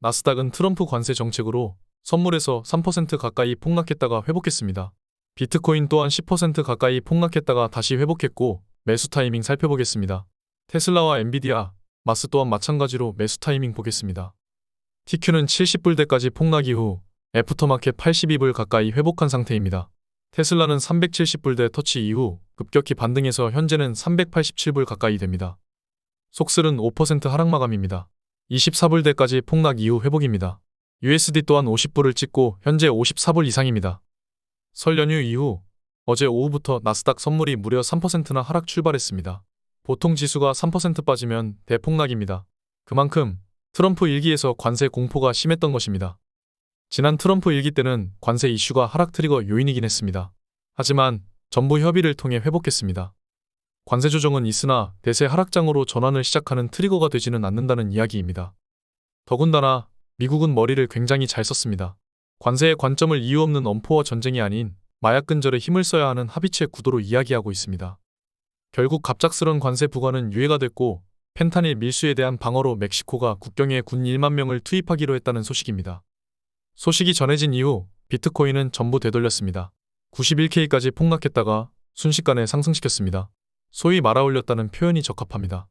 나스닥은 트럼프 관세 정책으로 선물에서 3% 가까이 폭락했다가 회복했습니다. 비트코인 또한 10% 가까이 폭락했다가 다시 회복했고 매수 타이밍 살펴보겠습니다. 테슬라와 엔비디아, 마스 또한 마찬가지로 매수 타이밍 보겠습니다. TQ는 70불대까지 폭락 이후 애프터마켓 82불 가까이 회복한 상태입니다. 테슬라는 370불대 터치 이후 급격히 반등해서 현재는 387불 가까이 됩니다. 속슬은 5% 하락 마감입니다. 24불대까지 폭락 이후 회복입니다. USD 또한 50불을 찍고 현재 54불 이상입니다. 설 연휴 이후 어제 오후부터 나스닥 선물이 무려 3%나 하락 출발했습니다. 보통 지수가 3% 빠지면 대폭락입니다. 그만큼 트럼프 일기에서 관세 공포가 심했던 것입니다. 지난 트럼프 일기 때는 관세 이슈가 하락 트리거 요인이긴 했습니다. 하지만 정부 협의를 통해 회복했습니다. 관세 조정은 있으나 대세 하락장으로 전환을 시작하는 트리거가 되지는 않는다는 이야기입니다. 더군다나 미국은 머리를 굉장히 잘 썼습니다. 관세의 관점을 이유 없는 엄포와 전쟁이 아닌 마약 근절에 힘을 써야 하는 합의체 구도로 이야기하고 있습니다. 결국 갑작스런 관세 부과는 유예가 됐고 펜타닐 밀수에 대한 방어로 멕시코가 국경에 군 1만 명을 투입하기로 했다는 소식입니다. 소식이 전해진 이후 비트코인은 전부 되돌렸습니다. 91K까지 폭락했다가 순식간에 상승시켰습니다. 소위 말아올렸다는 표현이 적합합니다.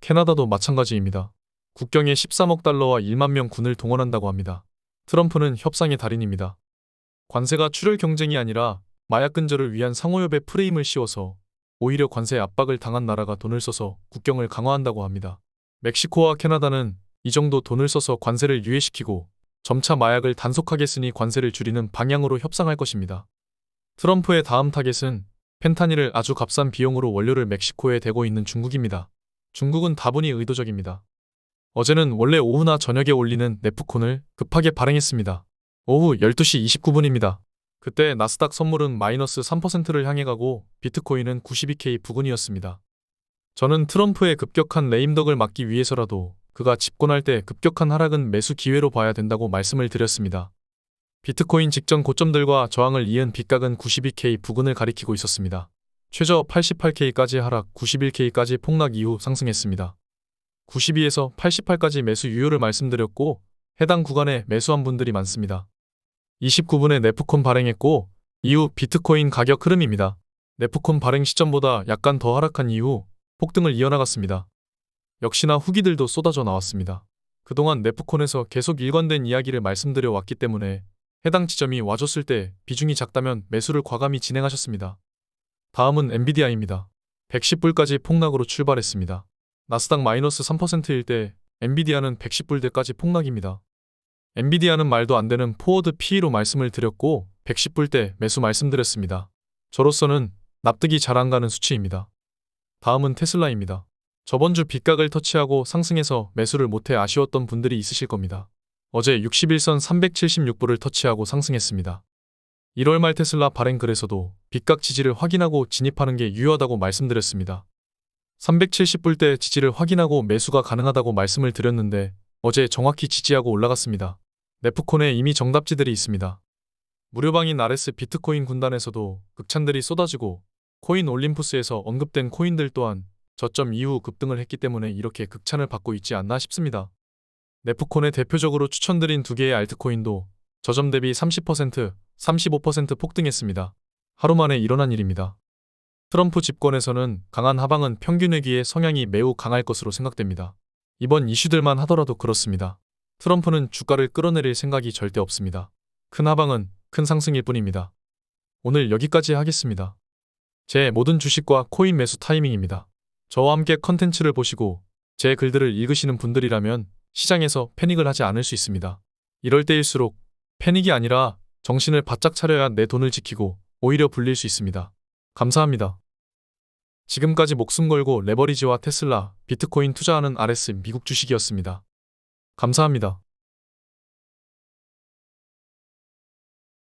캐나다도 마찬가지입니다. 국경에 13억 달러와 1만 명 군을 동원한다고 합니다. 트럼프는 협상의 달인입니다. 관세가 출혈 경쟁이 아니라 마약 근절을 위한 상호협의 프레임을 씌워서 오히려 관세 압박을 당한 나라가 돈을 써서 국경을 강화한다고 합니다. 멕시코와 캐나다는 이 정도 돈을 써서 관세를 유예시키고 점차 마약을 단속하게 쓰니 관세를 줄이는 방향으로 협상할 것입니다. 트럼프의 다음 타겟은 펜타닐을 아주 값싼 비용으로 원료를 멕시코에 대고 있는 중국입니다. 중국은 다분히 의도적입니다. 어제는 원래 오후나 저녁에 올리는 네프콘을 급하게 발행했습니다. 오후 12시 29분입니다. 그때 나스닥 선물은 마이너스 3%를 향해 가고 비트코인은 92K 부근이었습니다. 저는 트럼프의 급격한 레임덕을 막기 위해서라도 그가 집권할 때 급격한 하락은 매수 기회로 봐야 된다고 말씀을 드렸습니다. 비트코인 직전 고점들과 저항을 이은 빗각은 92K 부근을 가리키고 있었습니다. 최저 88K까지 하락, 91K까지 폭락 이후 상승했습니다. 92에서 88까지 매수 유효를 말씀드렸고 해당 구간에 매수한 분들이 많습니다. 29분에 네프콘 발행했고 이후 비트코인 가격 흐름입니다. 네프콘 발행 시점보다 약간 더 하락한 이후 폭등을 이어나갔습니다. 역시나 후기들도 쏟아져 나왔습니다. 그동안 네프콘에서 계속 일관된 이야기를 말씀드려 왔기 때문에 해당 지점이 와줬을 때 비중이 작다면 매수를 과감히 진행하셨습니다. 다음은 엔비디아입니다. 110불까지 폭락으로 출발했습니다. 나스닥 마이너스 3%일 때 엔비디아는 110불대까지 폭락입니다. 엔비디아는 말도 안 되는 포워드 PE로 말씀을 드렸고 110불대 매수 말씀드렸습니다. 저로서는 납득이 잘 안 가는 수치입니다. 다음은 테슬라입니다. 저번주 빗각을 터치하고 상승해서 매수를 못해 아쉬웠던 분들이 있으실 겁니다. 어제 61선 376불을 터치하고 상승했습니다. 1월 말 테슬라 발행 글에서도 빗각 지지를 확인하고 진입하는 게 유효하다고 말씀드렸습니다. 370불대 지지를 확인하고 매수가 가능하다고 말씀을 드렸는데 어제 정확히 지지하고 올라갔습니다. 네프콘에 이미 정답지들이 있습니다. 무료방인 RS 비트코인 군단에서도 극찬들이 쏟아지고 코인 올림푸스에서 언급된 코인들 또한 저점 이후 급등을 했기 때문에 이렇게 극찬을 받고 있지 않나 싶습니다. 네프콘에 대표적으로 추천드린 두 개의 알트코인도 저점 대비 30%, 35% 폭등했습니다. 하루 만에 일어난 일입니다. 트럼프 집권에서는 강한 하방은 평균회귀의 성향이 매우 강할 것으로 생각됩니다. 이번 이슈들만 하더라도 그렇습니다. 트럼프는 주가를 끌어내릴 생각이 절대 없습니다. 큰 하방은 큰 상승일 뿐입니다. 오늘 여기까지 하겠습니다. 제 모든 주식과 코인 매수 타이밍입니다. 저와 함께 컨텐츠를 보시고 제 글들을 읽으시는 분들이라면 시장에서 패닉을 하지 않을 수 있습니다. 이럴 때일수록 패닉이 아니라 정신을 바짝 차려야 내 돈을 지키고 오히려 불릴 수 있습니다. 감사합니다. 지금까지 목숨 걸고 레버리지와 테슬라, 비트코인 투자하는 RS 미국 주식이었습니다. 감사합니다.